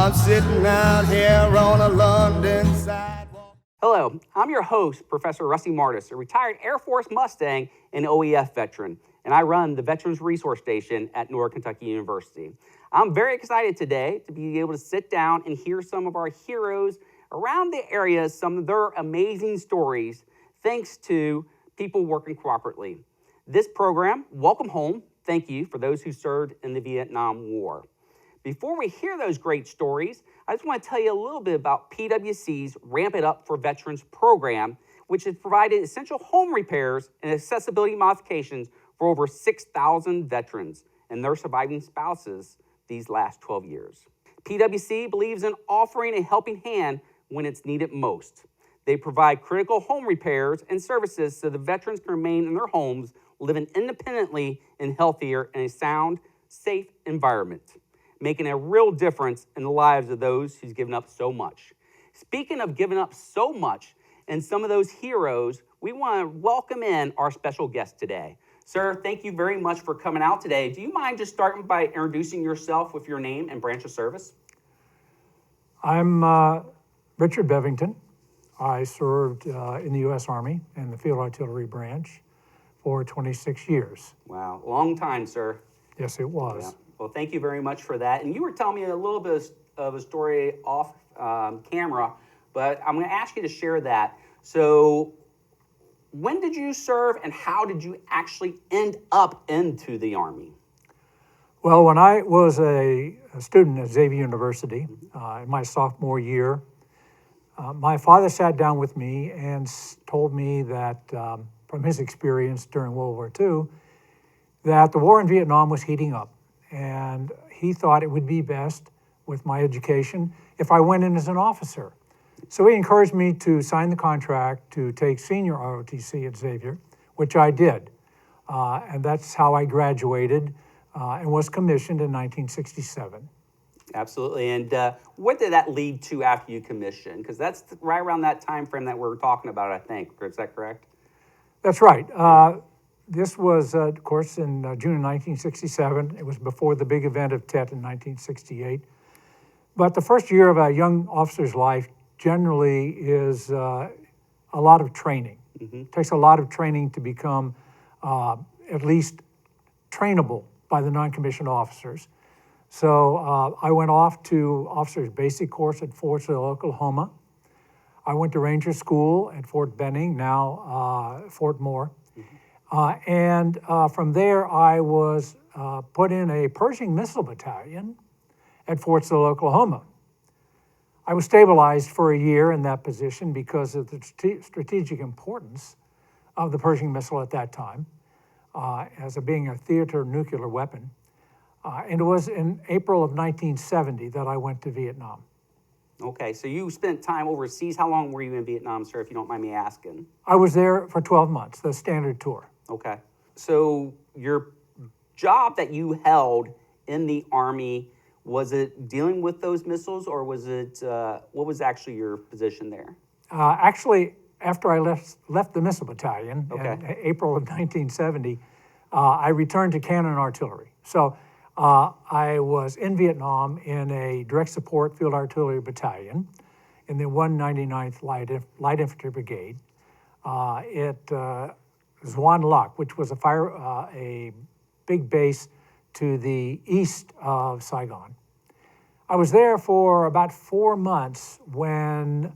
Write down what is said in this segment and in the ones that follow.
I'm sitting out here on a London sidewalk. Hello, I'm your host, Professor Rusty Martis, a retired Air Force Mustang and OEF veteran, and I run the Veterans Resource Station at Northern Kentucky University. I'm very excited today to be able to sit down and hear some of our heroes around the area, some of their amazing stories, thanks to people working cooperatively. This program, Welcome Home, thank you for those who served in the Vietnam War. Before we hear those great stories, I just want to tell you a little bit about PwC's Ramp It Up for Veterans program, which has provided essential home repairs and accessibility modifications for over 6,000 veterans and their surviving spouses these last 12 years. PwC believes in offering a helping hand when it's needed most. They provide critical home repairs and services so the veterans can remain in their homes, living independently and healthier in a sound, safe environment, making a real difference in the lives of those who's given up so much. Speaking of giving up so much and some of those heroes, we want to welcome in our special guest today. Sir, thank you very much for coming out today. Do you mind just starting by introducing yourself with your name and branch of service? I'm Richard Bevington. I served in the U.S. Army in the Field Artillery Branch for 26 years. Wow, long time, sir. Yes, it was. Yeah. Well, thank you very much for that. And you were telling me a little bit of a story off camera, but I'm going to ask you to share that. So when did you serve and how did you actually end up into the Army? Well, when I was a student at Xavier University in my sophomore year, my father sat down with me and told me that from his experience during World War II, that the war in Vietnam was heating up. And he thought it would be best with my education if I went in as an officer. So he encouraged me to sign the contract to take senior ROTC at Xavier, which I did. And that's how I graduated and was commissioned in 1967. Absolutely. And what did that lead to after you commissioned? Because that's right around that time frame that we're talking about, I think. Is that correct? That's right. This was, of course, in June of 1967. It was before the big event of Tet in 1968. But the first year of a young officer's life generally is a lot of training. Mm-hmm. It takes a lot of training to become at least trainable by the non-commissioned officers. So I went off to officer's basic course at Fort Sill, Oklahoma. I went to Ranger School at Fort Benning, now Fort Moore. Mm-hmm. And from there, I was put in a Pershing missile battalion at Fort Sill, Oklahoma. I was stabilized for a year in that position because of the strategic importance of the Pershing missile at that time, as being a theater nuclear weapon. And it was in April of 1970 that I went to Vietnam. Okay, so you spent time overseas. How long were you in Vietnam, sir, if you don't mind me asking? I was there for 12 months, the standard tour. Okay. So your job that you held in the Army, was it dealing with those missiles or was it, what was actually your position there? Actually, after I left the missile battalion in April of 1970, I returned to cannon artillery. So I was in Vietnam in a direct support field artillery battalion in the 199th Light Infantry Brigade. Xuan Loc, which was a big base to the east of Saigon. I was there for about 4 months when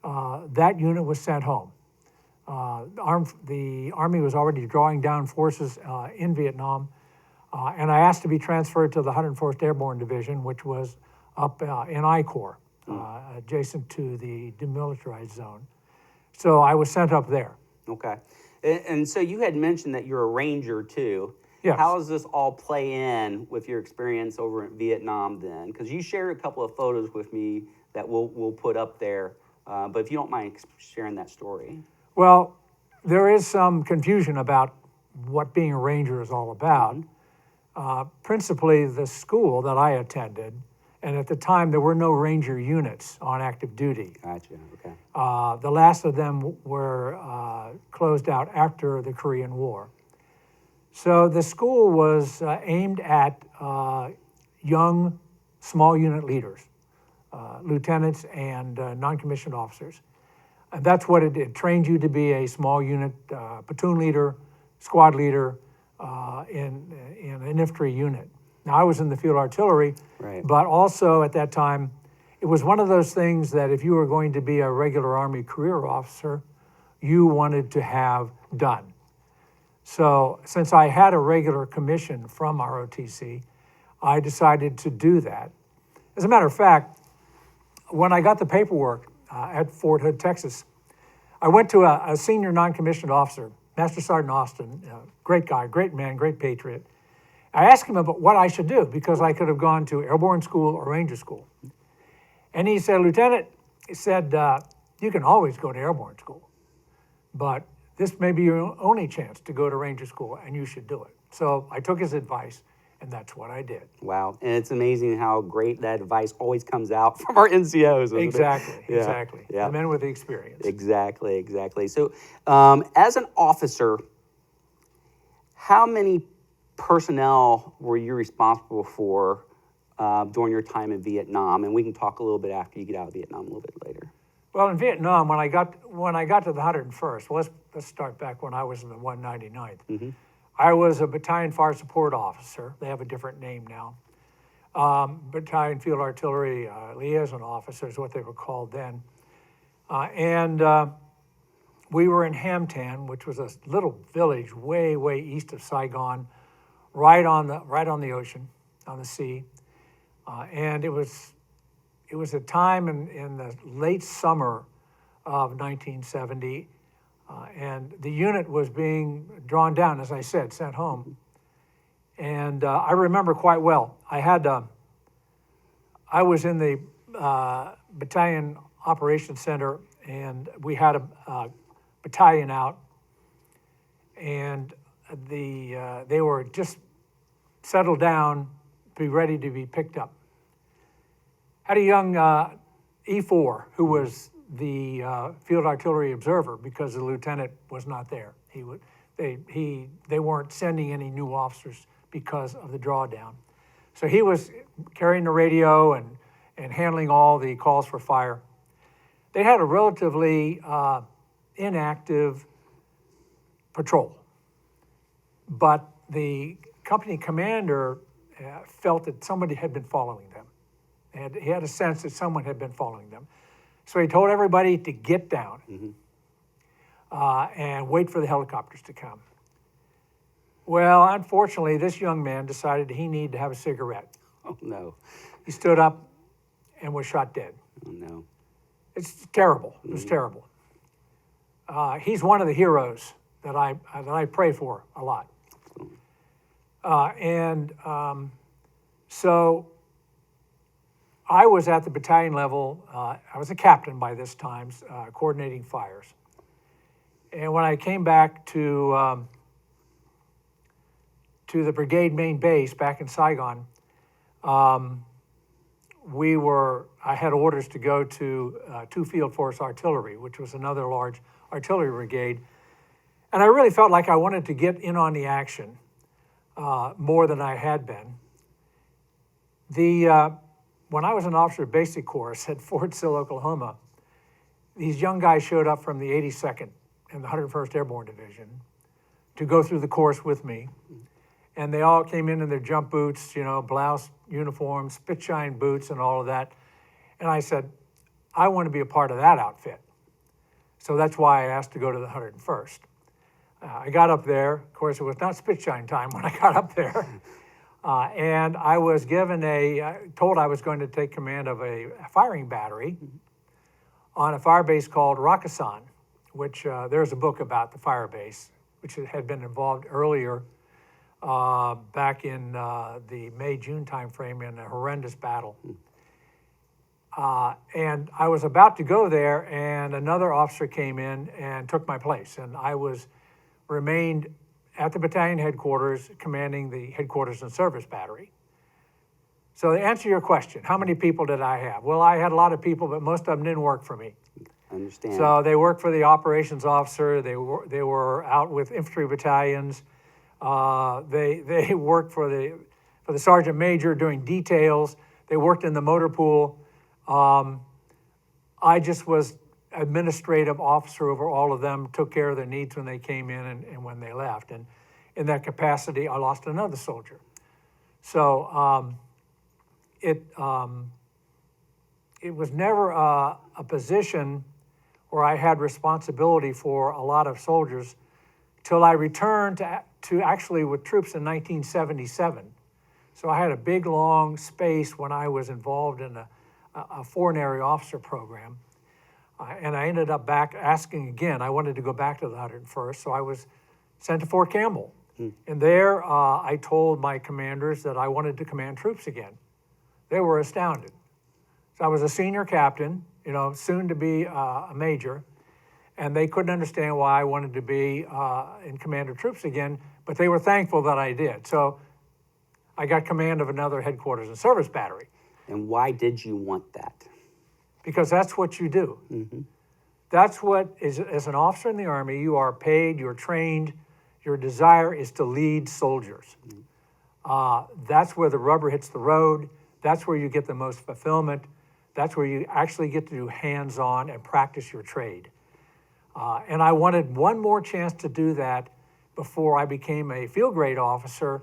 that unit was sent home. The Army was already drawing down forces in Vietnam, and I asked to be transferred to the 101st Airborne Division, which was up in I Corps, adjacent to the demilitarized zone. So I was sent up there. Okay. And so you had mentioned that you're a ranger too. Yes. How does this all play in with your experience over in Vietnam then? Because you shared a couple of photos with me that we'll put up there. But if you don't mind sharing that story. Well, there is some confusion about what being a ranger is all about. Principally, the school that I attended, and at the time there were no ranger units on active duty. Gotcha, okay. The last of them were closed out after the Korean War. So the school was aimed at young, small unit leaders, lieutenants and non-commissioned officers. And that's what it did. It trained you to be a small unit platoon leader, squad leader in an infantry unit. Now, I was in the field artillery, Right. but also at that time, it was one of those things that if you were going to be a regular Army career officer, you wanted to have done. So since I had a regular commission from ROTC, I decided to do that. As a matter of fact, when I got the paperwork at Fort Hood, Texas, I went to a senior non-commissioned officer, Master Sergeant Austin, great guy, great man, great patriot. I asked him about what I should do because I could have gone to airborne school or ranger school. And he said, Lieutenant, he said, you can always go to airborne school, but this may be your only chance to go to ranger school and you should do it. So I took his advice and that's what I did. Wow. And it's amazing how great that advice always comes out from our NCOs. Isn't it? Exactly. Yeah. The men with the experience. Exactly. So as an officer, how many personnel were you responsible for during your time in Vietnam? And we can talk a little bit after you get out of Vietnam a little bit later. Well, in Vietnam, when I got to the 101st, well, let's start back when I was in the 199th. Mm-hmm. I was a battalion fire support officer. They have a different name now. Battalion field artillery liaison officer is what they were called then. And we were in Ham Tan, which was a little village way east of Saigon, right on the ocean, on the sea. And it was a time in the late summer of 1970, and the unit was being drawn down, as I said, sent home. And I remember quite well. I was in the battalion operations center, and we had a battalion out, and they were just settled down, be ready to be picked up. Had a young E4 who was the field artillery observer because the lieutenant was not there. They weren't sending any new officers because of the drawdown. So he was carrying the radio and handling all the calls for fire. They had a relatively inactive patrol, but the company commander felt that somebody had been following them. And he had a sense that someone had been following them. So he told everybody to get down and wait for the helicopters to come. Well, unfortunately, this young man decided he needed to have a cigarette. Oh, no. He stood up and was shot dead. Oh, no. It's terrible. It was terrible. He's one of the heroes that I pray for a lot. So I was at the battalion level. I was a captain by this time, coordinating fires. And when I came back to the brigade main base back in Saigon, I had orders to go to 2 Field Force Artillery, which was another large artillery brigade. And I really felt like I wanted to get in on the action more than I had been. When I was an officer of basic course at Fort Sill, Oklahoma, these young guys showed up from the 82nd and the 101st Airborne Division to go through the course with me. And they all came in their jump boots, blouse, uniform, spit shine boots and all of that. And I said, I want to be a part of that outfit. So that's why I asked to go to the 101st. I got up there. Of course, it was not spit shine time when I got up there. And I was told I was going to take command of a firing battery on a fire base called Rakkasan, which there's a book about the fire base, which had been involved earlier back in the May-June timeframe in a horrendous battle. And I was about to go there, and another officer came in and took my place, and I remained at the battalion headquarters, commanding the headquarters and service battery. So to answer your question, how many people did I have? Well, I had a lot of people, but most of them didn't work for me. I understand. So they worked for the operations officer. They were out with infantry battalions. They worked for the sergeant major doing details. They worked in the motor pool. I just was administrative officer over all of them, took care of their needs when they came in and when they left. And in that capacity, I lost another soldier. So it was never a position where I had responsibility for a lot of soldiers till I returned to actually with troops in 1977. So I had a big, long space when I was involved in a foreign area officer program. And I ended up back asking again. I wanted to go back to the 101st, so I was sent to Fort Campbell. And there I told my commanders that I wanted to command troops again. They were astounded. So I was a senior captain, soon to be a major, and they couldn't understand why I wanted to be in command of troops again, but they were thankful that I did. So I got command of another headquarters and service battery. And why did you want that? Because that's what you do. Mm-hmm. That's what is, as an officer in the Army, you are paid, you're trained, your desire is to lead soldiers. Mm-hmm. That's where the rubber hits the road. That's where you get the most fulfillment. That's where you actually get to do hands-on and practice your trade. And I wanted one more chance to do that before I became a field grade officer,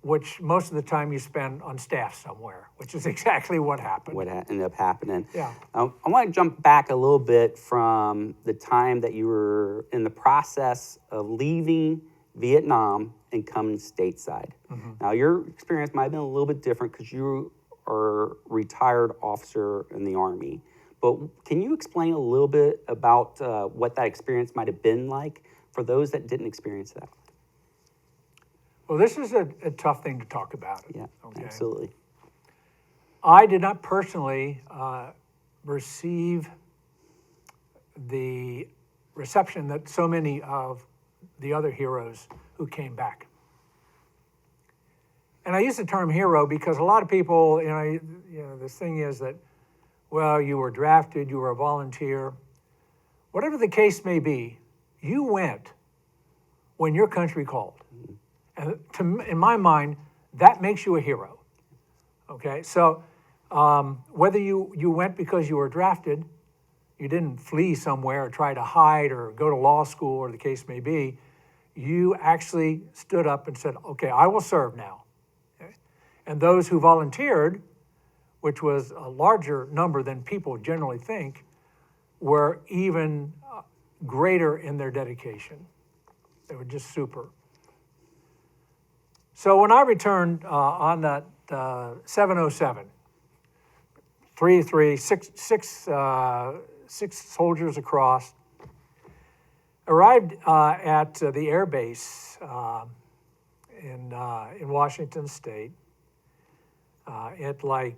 which most of the time you spend on staff somewhere, which is exactly what happened. What ended up happening. Yeah. I want to jump back a little bit from the time that you were in the process of leaving Vietnam and coming stateside. Mm-hmm. Now, your experience might have been a little bit different because you are a retired officer in the Army. But can you explain a little bit about what that experience might have been like for those that didn't experience that? Well, this is a tough thing to talk about. Yeah, okay? Absolutely. I did not personally receive the reception that so many of the other heroes who came back. And I use the term hero because a lot of people, this thing is that, well, you were drafted, you were a volunteer. Whatever the case may be, you went when your country called. And in my mind, that makes you a hero. Okay, so whether you went because you were drafted, you didn't flee somewhere or try to hide or go to law school or the case may be, you actually stood up and said, okay, I will serve now. Okay? And those who volunteered, which was a larger number than people generally think, were even greater in their dedication. They were just super. So when I returned on that 707, six soldiers across, arrived at the air base in Washington State at like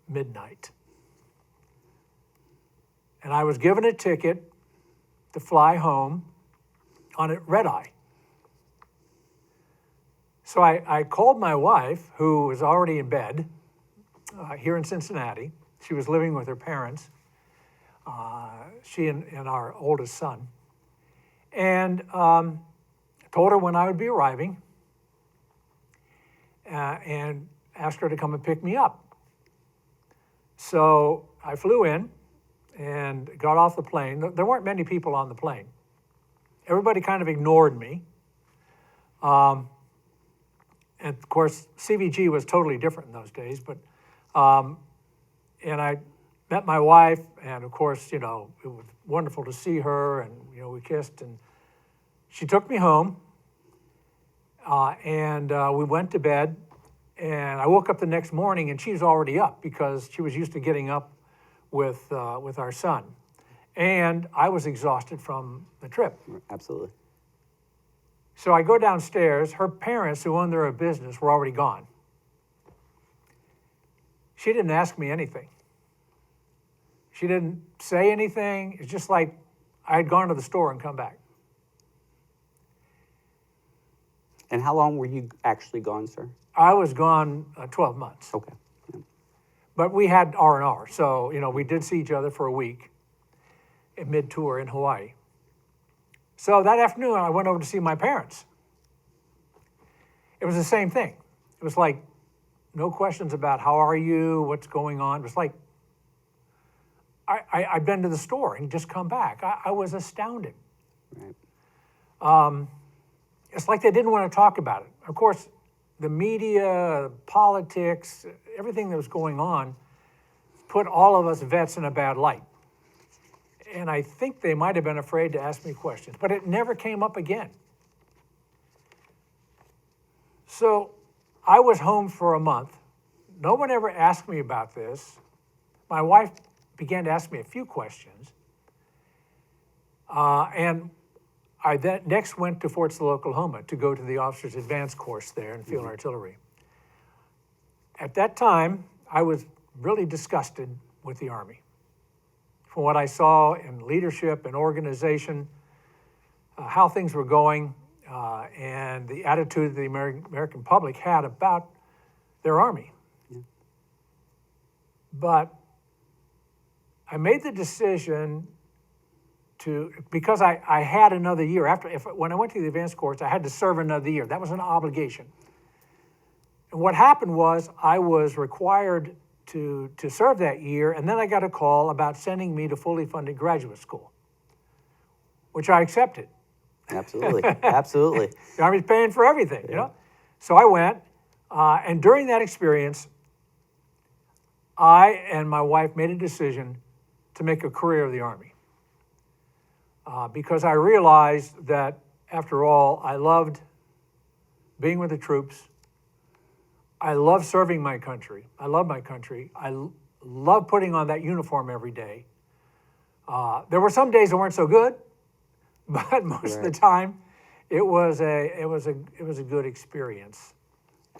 midnight. And I was given a ticket to fly home on a red eye. So I called my wife, who was already in bed here in Cincinnati. She was living with her parents, she and our oldest son, and told her when I would be arriving and asked her to come and pick me up. So I flew in and got off the plane. There weren't many people on the plane. Everybody kind of ignored me. And of course, CVG was totally different in those days, but, and I met my wife, and of course, it was wonderful to see her, and, we kissed, and she took me home, and we went to bed, and I woke up the next morning, and she was already up because she was used to getting up with our son. And I was exhausted from the trip. Absolutely. So I go downstairs. Her parents, who owned their own business, were already gone. She didn't ask me anything. She didn't say anything. It's just like I had gone to the store and come back. And how long were you actually gone, sir? I was gone 12 months. Okay. Yeah. But we had R&R, so, we did see each other for a week in mid-tour in Hawaii. So that afternoon, I went over to see my parents. It was the same thing. It was like, no questions about how are you, what's going on. It was like, I'd been to the store and just come back. I was astounded. Right. It's like they didn't want to talk about it. Of course, the media, politics, everything that was going on put all of us vets in a bad light. And I think they might have been afraid to ask me questions, but it never came up again. So I was home for a month. No one ever asked me about this. My wife began to ask me a few questions. And I then next went to Fort Sill, Oklahoma to go to the Officers Advanced course there in Field Artillery. At that time, I was really disgusted with the Army. From what I saw in leadership and organization, how things were going, and the attitude the American public had about their Army. But I made the decision because I had another year. When I went to the advanced course, I had to serve another year. That was an obligation. And what happened was I was required to serve that year, and then I got a call about sending me to fully funded graduate school, which I accepted. Absolutely, absolutely. The Army's paying for everything, you know? So I went, and during that experience, I and my wife made a decision to make a career of the Army. Because I realized that, after all, I loved being with the troops. I love serving my country. I love my country. I love putting on that uniform every day. There were some days that weren't so good, but most of the time, it was a good experience.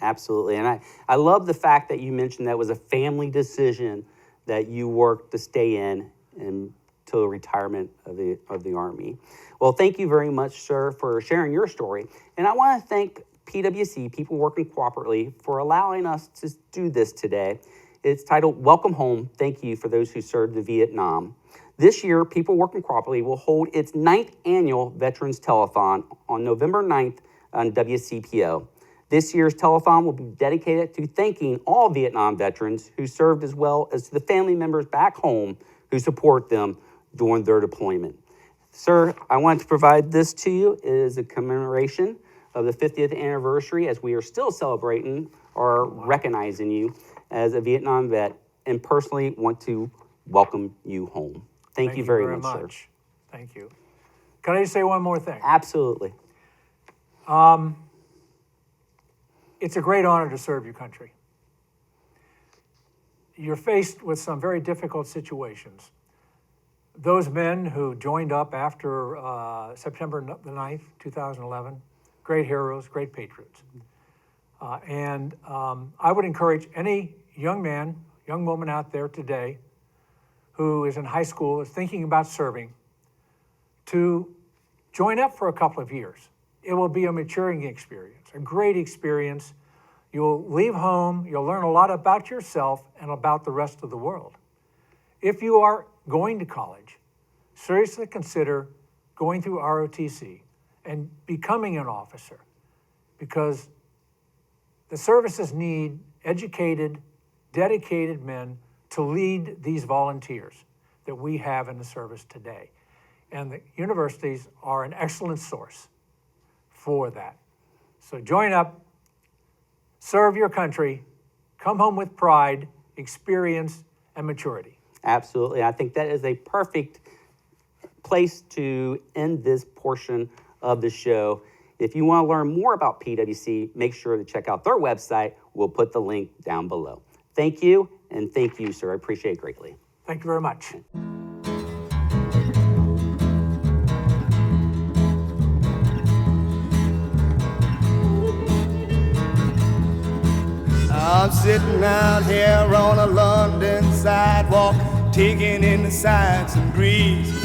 Absolutely, and I love the fact that you mentioned that was a family decision that you worked to stay in until retirement of the Army. Well, thank you very much, sir, for sharing your story, and I want to thank PWC, People Working Cooperatively, for allowing us to do this today. It's titled Welcome Home, Thank You for Those Who Served in Vietnam. This year, People Working Cooperatively will hold its 9th annual Veterans Telethon on November 9th on WCPO. This year's telethon will be dedicated to thanking all Vietnam veterans who served, as well as to the family members back home who support them during their deployment. Sir, I want to provide this to you as a commemoration of the 50th anniversary, as we are still celebrating or recognizing you as a Vietnam vet, and personally want to welcome you home. Thank you very much, sir. Thank you. Can I just say one more thing? Absolutely. It's a great honor to serve your country. You're faced with some very difficult situations. Those men who joined up after September the 9th, 2011, great heroes, great patriots. And I would encourage any young man, young woman out there today who is in high school, is thinking about serving, to join up for a couple of years. It will be a maturing experience, a great experience. You'll leave home, you'll learn a lot about yourself and about the rest of the world. If you are going to college, seriously consider going through ROTC and becoming an officer, because the services need educated, dedicated men to lead these volunteers that we have in the service today. And the universities are an excellent source for that. So join up, serve your country, come home with pride, experience, and maturity. Absolutely. I think that is a perfect place to end this portion of the show. If you want to learn more about PWC, make sure to check out their website. We'll put the link down below. Thank you, and thank you, sir. I appreciate it greatly. Thank you very much. I'm sitting out here on a London sidewalk, taking in the sights and breeze.